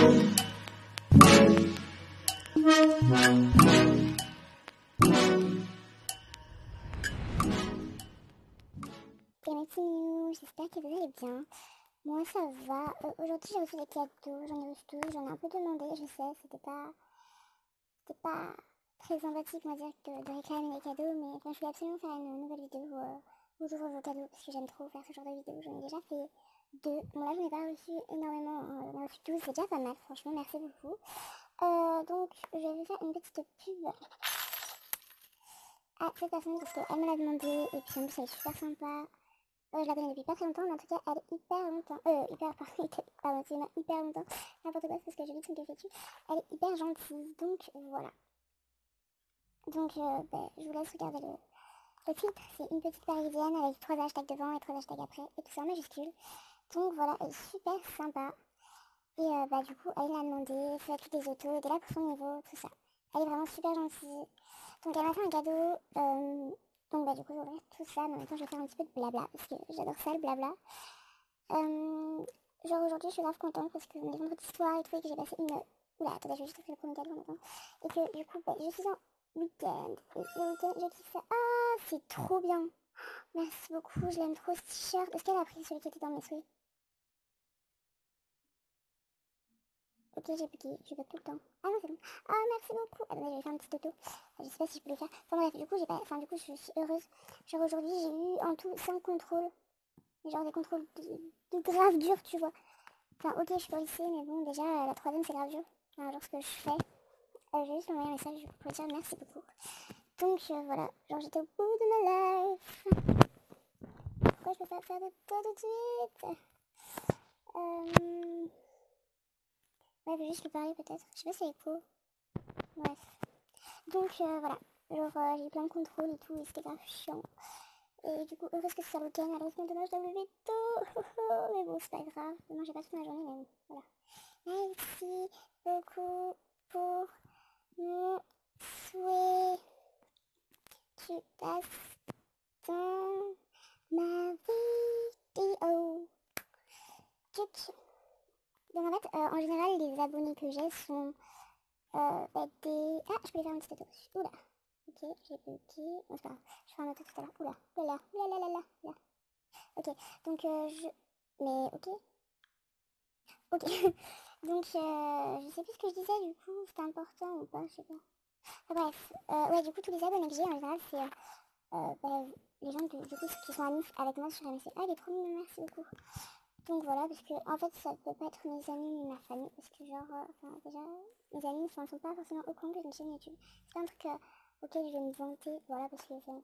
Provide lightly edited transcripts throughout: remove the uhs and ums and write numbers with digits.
Et mes petits mignons, j'espère que vous allez bien. Moi ça va. Aujourd'hui j'ai reçu des cadeaux, j'en ai reçu 12, j'en ai un peu demandé, je sais, c'était pas très sympathique on va dire de réclamer des cadeaux, mais enfin, je voulais absolument faire une nouvelle vidéo où j'ouvre vos cadeaux parce que j'aime trop faire ce genre de vidéo. J'en ai déjà fait 2. Bon là j'en ai pas reçu énormément, j'en ai reçu 12, c'est déjà pas mal, franchement merci beaucoup. Donc je vais faire une petite pub à cette personne parce qu'elle me l'a demandé et puis en plus elle est super sympa. Je la connais depuis pas très longtemps, mais en tout cas, elle est hyper longtemps. Pardon, excusez-moi, hyper longtemps. N'importe quoi, c'est parce que j'ai vite son café dessus. Elle est hyper gentille, donc voilà. Donc, je vous laisse regarder le titre. C'est une petite parisienne avec 3 hashtags devant et 3 hashtags après, et tout ça en majuscule. Donc voilà, elle est super sympa. Et du coup, elle m'a demandé, fait toutes les autos, de là pour son niveau, tout ça. Elle est vraiment super gentille. Donc elle m'a fait un cadeau. Donc du coup, je vais ouvrir tout ça, mais en même temps, je vais faire un petit peu de blabla, parce que j'adore ça, le blabla. Genre aujourd'hui, je suis grave contente parce que on est vendredi soir et tout, et que j'ai passé une... Oula, attendez, je vais juste ouvrir le premier cadeau maintenant. Et que du coup, je suis en week-end. Et le week-end, je kiffe ça. Ah, c'est trop bien. Merci beaucoup, je l'aime trop ce t-shirt. Est-ce qu'elle a pris celui qui était dans mes souliers? Ok, j'ai bugué, je bug tout le temps. Ah non, c'est bon. Ah, merci beaucoup. Attendez, je vais faire un petit auto. Je sais pas si je peux le faire. Enfin bref, du coup, j'ai pas... Enfin, du coup, je suis heureuse. Genre aujourd'hui, j'ai eu en tout 5 contrôles. Genre des contrôles de grave dur, tu vois. Enfin, ok, je suis policier, mais bon, déjà, la troisième, c'est grave dur. Enfin, genre ce que je fais. Je vais juste envoyer un message pour dire merci beaucoup. Donc, voilà. Genre, j'étais au bout de ma life. Pourquoi je peux pas faire de toi tout de suite? Ouais, je vais juste lui parler peut-être. Je sais pas si c'est écho. Bref. Donc, voilà. Genre, j'ai eu plein de contrôles et tout, et c'était grave chiant. Et du coup, heureuse que c'est ça le week-end, alors maintenant je dois me lever tôt. Mais bon, c'est pas grave. Demain, j'ai pas toute ma journée, mais bon, voilà. Merci beaucoup pour mon souhait. Tu passes dans ma vidéo. Tchut. Donc en fait, en général, les abonnés que j'ai sont des... Ah, je peux les faire un petit auto. Oula. Ok, j'ai bloqué. Bon, c'est pas grave. Je ferai un auto tout à l'heure. Oula, oula, oula, oula, oula, oula. Ok, donc je... Mais ok. Ok. Donc je sais plus ce que je disais du coup, c'était important ou pas, je sais pas. Enfin, bref, ouais, du coup, tous les abonnés que j'ai en général, c'est les gens du coup qui sont amis avec moi sur MSC. Ah, il est trop mignon, merci beaucoup. Donc voilà, parce que en fait, ça peut pas être mes amis ni ma famille, parce que genre, enfin, déjà, mes amis ne sont pas forcément au courant que j'ai une chaîne YouTube. C'est pas un truc auquel je vais me vanter, voilà, parce que genre,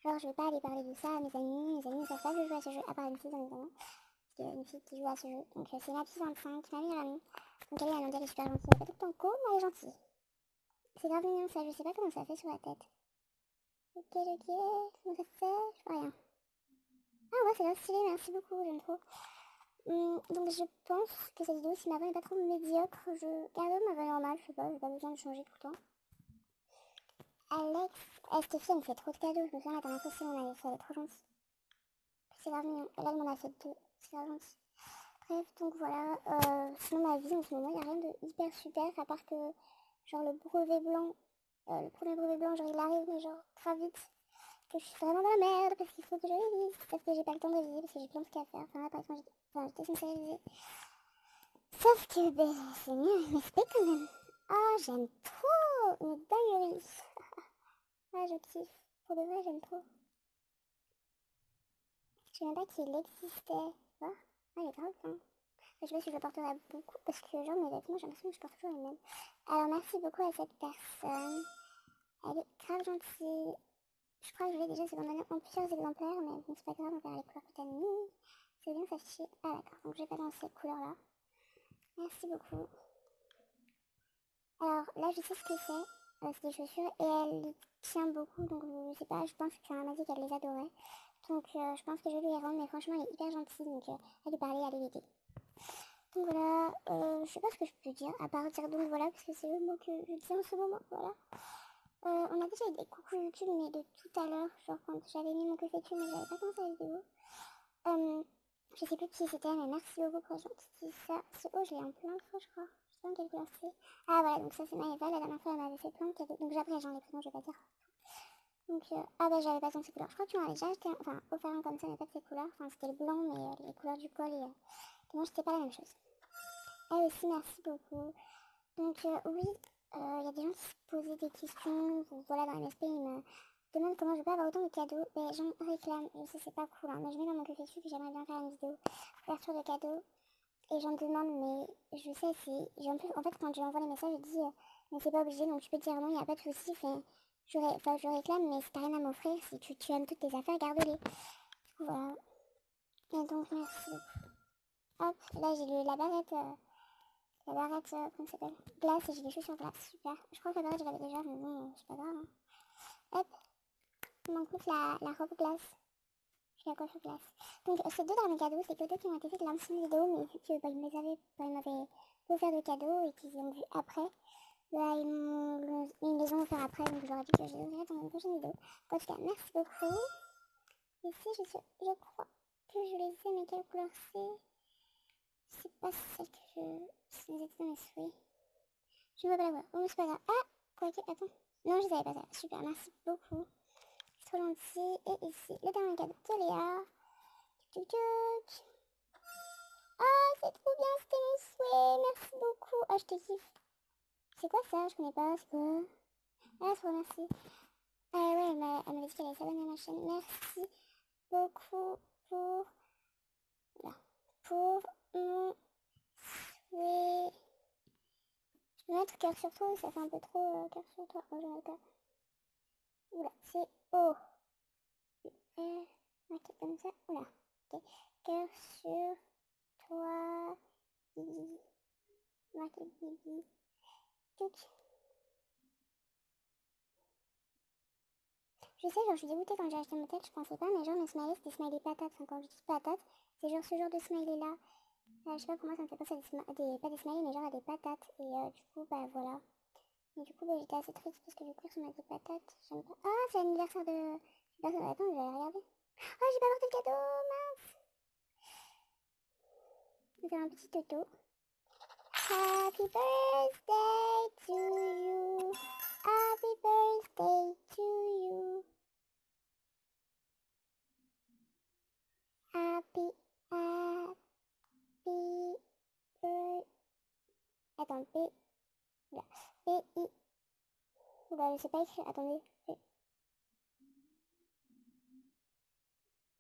je vais pas aller parler de ça à mes amis ne savent pas que je joue à ce jeu, à part une fille dans mes amis. Parce qu'il y a une fille qui joue à ce jeu, donc c'est ma petite 25, ma meilleure amie. Donc elle est à elle est super gentille, elle est pas tout le temps con, mais elle est gentille. C'est grave mignon ça, je sais pas comment ça fait sur la tête. Ok, comment ça se fait? Je vois rien. Ah ouais, c'est bien stylé, merci beaucoup, j'aime trop. Donc je pense que cette vidéo, si ma voix n'est pas trop médiocre, je garde ma voix normale, je sais pas, j'ai pas besoin de changer tout le temps. Alex, Stéphie, elle me fait trop de cadeaux, je me souviens la dernière fois aussi, on avait fait, elle est trop gentille. C'est grave mignon, et là elle m'en a fait 2, c'est grave gentil. Bref, donc voilà, sinon ma vie en ce moment, il n'y a rien de hyper super, à part que, genre le brevet blanc, le premier brevet blanc, genre il arrive, mais genre très vite. Que je suis vraiment dans la merde parce qu'il faut que je révise, parce que j'ai pas le temps de réviser, parce que j'ai plein de trucs à faire. Enfin là par exemple j'étais censée réviser. Sauf que ben c'est mieux, mais c'est quand même. Ah j'aime trop une dinguerie. Ah je kiffe. Pour de vrai j'aime trop. Je savais même pas qu'il existait. Ah, ah il est grave bien. Je sais pas si je le porterai beaucoup parce que genre mes vêtements j'ai l'impression que je porte toujours les mêmes. Alors merci beaucoup à cette personne. Elle est grave gentille. Je crois que je l'ai déjà abandonné en plusieurs exemplaires, mais bon, c'est pas grave, on verra les couleurs que t'as mis. C'est bien s'afficher. Ah d'accord, donc je vais pas dans cette couleur-là. Merci beaucoup. Alors là, je sais ce que c'est des chaussures, et elle tient beaucoup, donc je sais pas, je pense qu'elle m'a dit qu'elle les adorait. Donc je pense que je vais lui les rendre, mais franchement, elle est hyper gentille, donc elle lui parler, elle l'aider. Donc voilà, je sais pas ce que je peux dire, à part dire donc voilà, parce que c'est le mot que je dis en ce moment, voilà. On a déjà eu des coucou YouTube, mais de tout à l'heure, genre quand j'avais mis mon café dessus, mais j'avais pas commencé la vidéo. Je sais plus qui c'était, mais merci beaucoup pour les gens qui disent ça. Ce haut, je l'ai en plein de fois, je crois. Je sais pas en quelle couleur c'est. Ah voilà, donc ça c'est Maëva. La dernière fois, elle m'avait fait plein de cadeaux. Donc après, j'en ai pris, donc je vais pas dire. Donc, ah bah j'avais pas tant de ces couleurs. Je crois que tu m'en avais déjà acheté, enfin, offert un comme ça, mais pas de ces couleurs. Enfin, c'était le blanc, mais les couleurs du col et moi, c'était pas la même chose. Elle aussi, merci beaucoup. Donc, oui, il y a des gens qui se posaient des questions. Voilà, dans MSP, ils me demandent comment je peux avoir autant de cadeaux. Ben, j'en réclame. Je sais, c'est pas cool, hein, mais je mets dans mon curriculum que j'aimerais bien faire une vidéo ouverture de cadeaux. Et j'en demande, mais je sais, c'est. En fait, quand j'envoie les messages, je dis, mais c'est pas obligé, donc tu peux dire non, il n'y a pas de souci. Je réclame, mais si t'as rien à m'offrir, si tu aimes toutes tes affaires, garde-les. Voilà. Et donc, merci. Hop, là, j'ai la barrette, comment ça s'appelle? Glace, et j'ai des chaussures glace. Super. Je crois que la barrette, je l'avais déjà, mais bon, c'est pas grave. Hein. Hop, il manque plus que la robe glace. Je la coiffure glace. Donc, ces deux derniers cadeaux, c'est cadeaux qui ont été faits de l'ancienne vidéo, mais vu que bah, ils m'avaient offert de cadeaux et qu'ils ont vu après, là, ils les ont offerts après, donc je leur ai dit que je les ouvrirais dans une prochaine vidéo. En tout cas, merci beaucoup. Ici, je crois que je les ai, mais quelle couleur c'est? C'est pas celle que je les ai dans mes souhaits. Je ne veux pas la voir. Oh, c'est pas grave. Ah, quoique, attends. Non, je les avais pas ça. Super, merci beaucoup. C'est trop gentil. Et ici, le dernier cadeau de Léa. Tchouk tchouk. Ah, c'est trop bien, c'était mes souhaits. Merci beaucoup. Ah, je te kiffe. C'est quoi ça? Je connais pas. C'est quoi? Ah, trop merci. Ah ouais, elle m'avait dit qu'elle allait s'abonner à ma chaîne. Merci beaucoup pour mon souhait. Je vais mettre cœur sur toi, ça fait un peu trop cœur sur toi. Moi, je vais mettre oula, c'est O. Ok, comme ça. Oula. Ok. Cœur sur toi. Bibi. Marqué Bibi. Tchouk. Je sais, genre, je suis dégoûtée quand j'ai acheté mon tel, je pensais pas, mais genre, mes smileys, c'était smiley patates. Enfin, quand je dis patates, c'est genre ce genre de smiley là. Je sais pas, pour moi, ça me fait penser à pas des smileys, mais genre à des patates. Et du coup, bah voilà. Et du coup, bah, j'étais assez triste parce que du coup, on a des patates. J'aime pas. Ah, c'est l'anniversaire de. Attends, je vais aller regarder. Ah, j'ai pas porté le cadeau, mince. C'est un petit toto. Happy birthday to you. Happy birthday to you. Happy, birthday. Attends, là. I. Oula, je sais pas écrire. Attendez.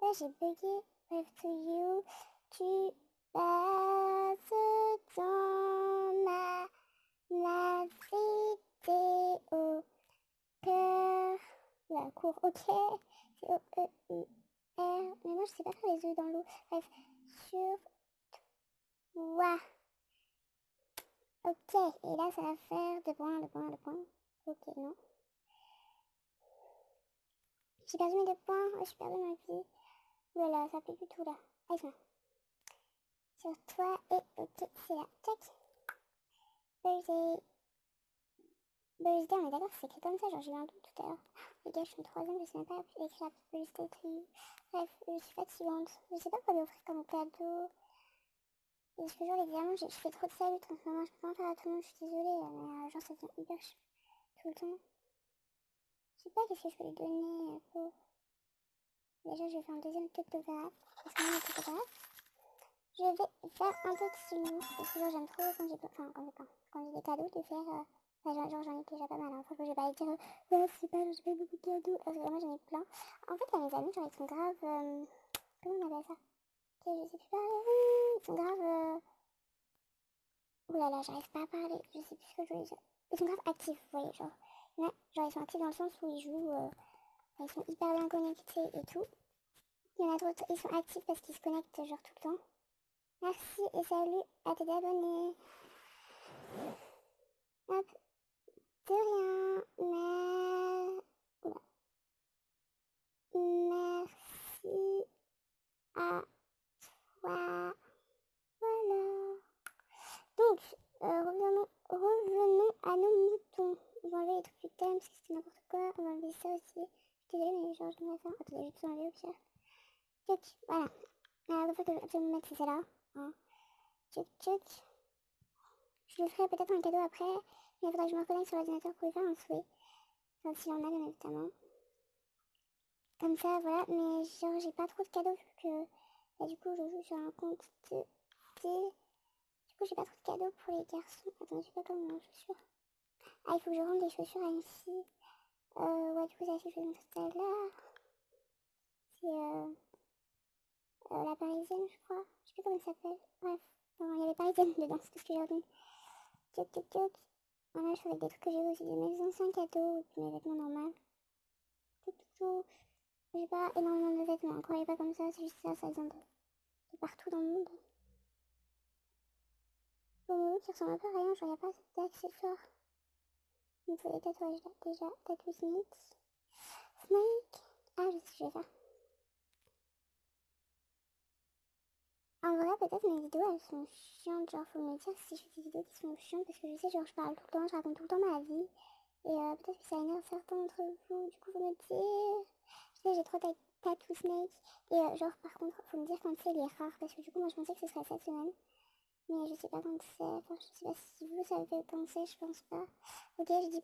Là, j'ai bugué. Bref, to you. Tu passes dans la vidéo. Cœur. La cour, ok. C-O-E-U-R. Mais moi, je sais pas faire les œufs dans l'eau. Bref, sur toi. Ok, et là, ça va faire deux points. Ok, non. J'ai perdu mes 2 points. Oh, j'ai perdu ma vie. Oulala, ça plaît du tout là. Allez, viens. Sur toi et ok, c'est là. Tac. Birthday. Birthday, on est d'accord, c'est écrit comme ça. Genre, j'ai eu un doute tout à l'heure. Les gars, je suis une troisième, je sais même pas écrire la birthday to you. Bref, je suis fatigante. Je sais pas quoi lui offrir comme cadeau. Et je te jure, les diamants, je fais trop de salut en ce moment. Je peux pas en faire à tout le monde, je suis désolée. Mais genre, ça devient hyper tout le temps. Je sais pas qu'est-ce que je peux lui donner pour. Déjà, je vais faire un deuxième photographe. Parce que moi, photographe. Je vais faire un peu de styling. Parce que genre, j'aime trop quand j'ai quand j'ai des cadeaux de faire. Enfin, genre, j'en ai déjà pas mal. Hein. Franchement, je vais pas dire. Ouais, c'est pas, j'ai pas beaucoup de cadeaux. Parce que moi, j'en ai plein. En fait, là, mes amis, genre, ils sont grave. Comment on appelle ça? Ok, je sais plus parler. Ils sont grave. Ouh là là, j'arrive pas à parler. Je sais plus ce que je voulais dire. Ils sont grave actifs, vous voyez. Genre, genre, ils sont actifs dans le sens où ils jouent. Ils sont hyper bien connectés et tout. Il y en a d'autres, ils sont actifs parce qu'ils se connectent genre tout le temps. Merci et salut à tes abonnés. Hop, de rien. Mais. Oula. Merci à toi. Voilà. Donc, revenons à nos moutons. On va enlever les trucs du thème parce que c'était n'importe quoi. On va enlever ça aussi. Je suis désolée, mais genre, je vais faire. Attendez, je vais tout enlever au pire. Donc, voilà. Alors, il faut que je absolument mettre, c'est celle-là. Hein. Tchouk, tchouk. Je le ferai peut-être un cadeau après, mais il faudra que je me reconnecte sur l'ordinateur pour lui faire un souhait. Enfin, s'il en a, bien évidemment. Comme ça, voilà, mais genre, j'ai pas trop de cadeaux vu que, bah, du coup, je joue sur un compte de... Du coup, j'ai pas trop de cadeaux pour les garçons. Attends, je sais pas comment les chaussures. Ah, il faut que je rende les chaussures à une fille. Ouais, du coup, ça, c'est je vais mettre celle-là. C'est la parisienne, je crois. Je sais plus comment elle s'appelle. Bref, non, il y avait parisienne dedans, c'est tout ce que j'ai retenu. Tchouk, tchouk, tchouk. Voilà, je fais avec des trucs que j'ai aussi, de mes anciens cadeaux, de mes vêtements normaux. Tchouk, tchouk, tchouk. J'ai pas énormément de vêtements, croyez pas comme ça, c'est juste ça, ça vient de partout dans le monde. Pour moi, qui ressemble un peu à rien, genre, y a pas d'accessoires. Il me faut des tatouages là, déjà. Tattoo Snake. Snake. Ah, je sais ce que je vais faire. En vrai, peut-être mes vidéos elles sont chiantes. Genre, faut me dire si je fais des vidéos qui sont chiantes parce que je sais, genre, je parle tout le temps, je raconte tout le temps ma vie. Et peut-être que ça énerve certains d'entre vous. Du coup, faut me dire. Je sais, j'ai trop Tattoo Snake. Et genre, par contre, faut me dire quand c'est les rares parce que du coup, moi je pensais que ce serait cette semaine. Mais je sais pas quand c'est. Enfin, je sais pas si vous savez quand c'est, je pense pas. Ok, j'ai 10%.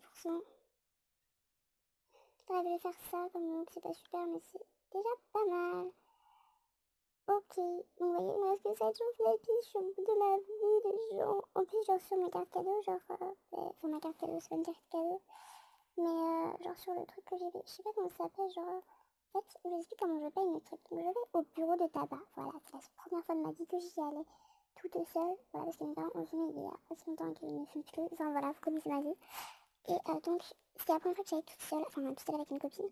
Bref, je vais faire ça comme look, c'est pas super, mais c'est déjà pas mal. Ok, donc vous voyez, il me reste que 7 jours VIP, je suis au bout de ma vie, les gens. En plus, genre sur mes cartes cadeaux, genre, enfin ma carte cadeau, c'est pas une carte cadeau, mais genre sur le truc que j'ai, je sais pas comment ça s'appelle, genre, en fait, je vous explique comment je paye mes trucs. Donc je vais au bureau de tabac, voilà, c'est la première fois de ma vie que j'y allais toute seule, voilà, parce que mes parents ont fumé il y a assez longtemps qu'ils ne fument plus, enfin voilà, vous connaissez ma vie. Et donc, c'était la première fois que j'allais toute seule, enfin toute seule avec une copine.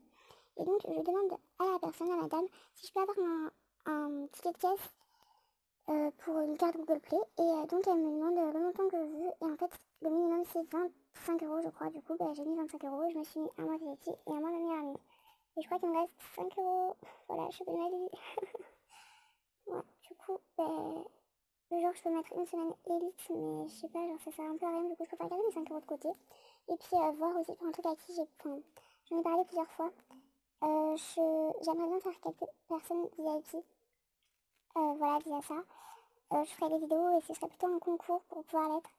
Et donc, je demande à la personne, à la dame, si je peux avoir un ticket de caisse pour une carte Google Play. Et donc, elle me demande le montant que je veux. Et en fait, le minimum, c'est 25 € je crois. Du coup, bah, j'ai mis 25 €. Je me suis mis un mois de VIP et un mois de meilleure amie. Et je crois qu'il me reste 5 €. Voilà, je fais de ma vie. Ouais, du coup, bah, genre, je peux mettre une semaine élite, mais je sais pas, genre, ça sert un peu à rien. Du coup, je préfère garder mes 5 € de côté. Et puis, voir aussi pour un truc à qui j'ai. Enfin, j'en ai parlé plusieurs fois. J'aimerais bien faire quelques personnes VIP. Voilà, via ça. Je ferai des vidéos et ce serait plutôt un concours pour pouvoir l'être.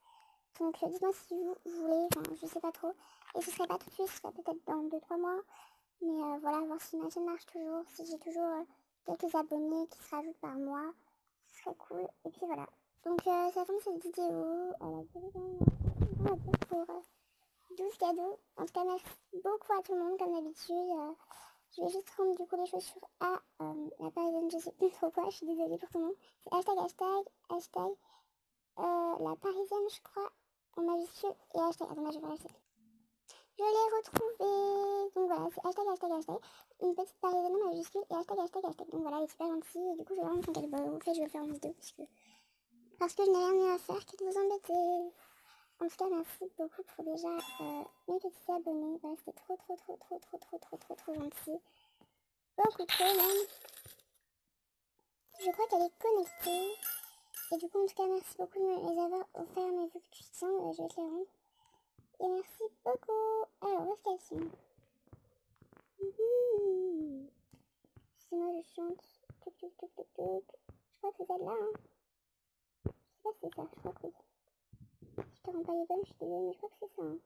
Donc dites-moi si vous voulez, enfin je sais pas trop. Et ce serait pas tout de suite, ce serait peut-être dans 2-3 mois. Mais voilà, voir si ma chaîne marche toujours, si j'ai toujours quelques abonnés qui se rajoutent par mois. Ce serait cool. Et puis voilà. Donc ça tombe cette vidéo. Elle a duré on va dire pour 12 cadeaux. En tout cas, merci beaucoup à tout le monde comme d'habitude. Je vais juste rendre du coup les chaussures à la parisienne, je sais plus trop quoi, je suis désolée pour tout le monde. C'est hashtag, la parisienne je crois, en majuscule, et hashtag, attends, je vais vérifier. Je l'ai retrouvée. Donc voilà, c'est hashtag, une petite parisienne en majuscule, et hashtag. Donc voilà, elle est super gentille, et du coup je vais rendre son cadeau. En fait, je vais le faire en vidéo, parce que je n'ai rien mieux à faire que de vous embêter. En tout cas, merci beaucoup pour déjà mes petits abonnés. Voilà, c'était trop gentil. Beaucoup trop même. Je crois qu'elle est connectée. Et du coup, en tout cas, merci beaucoup de me les avoir offert mes excuses. Je vais te les rendre. Et merci beaucoup. Alors, où est-ce qu'elles sont? Si moi je chante. Tuc, tuc, tuc, tuc, tuc. Je crois que c'est celle-là. Hein. Je sais pas si c'est ça. Je crois que oui. Si je te rends pas les bonnes, je suis désolée, mais je crois que c'est ça. Hein.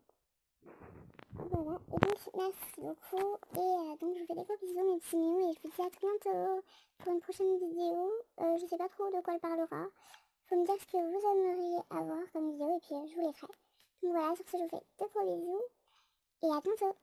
Voilà. Et donc, merci beaucoup. Et donc, je vous fais des gros bisous, mes petits mignons. Et je vous dis à très bientôt pour une prochaine vidéo. Je sais pas trop de quoi elle parlera. Faut me dire ce que vous aimeriez avoir comme vidéo et puis je vous les ferai. Donc voilà, sur ce, je vous fais de gros bisous et à bientôt.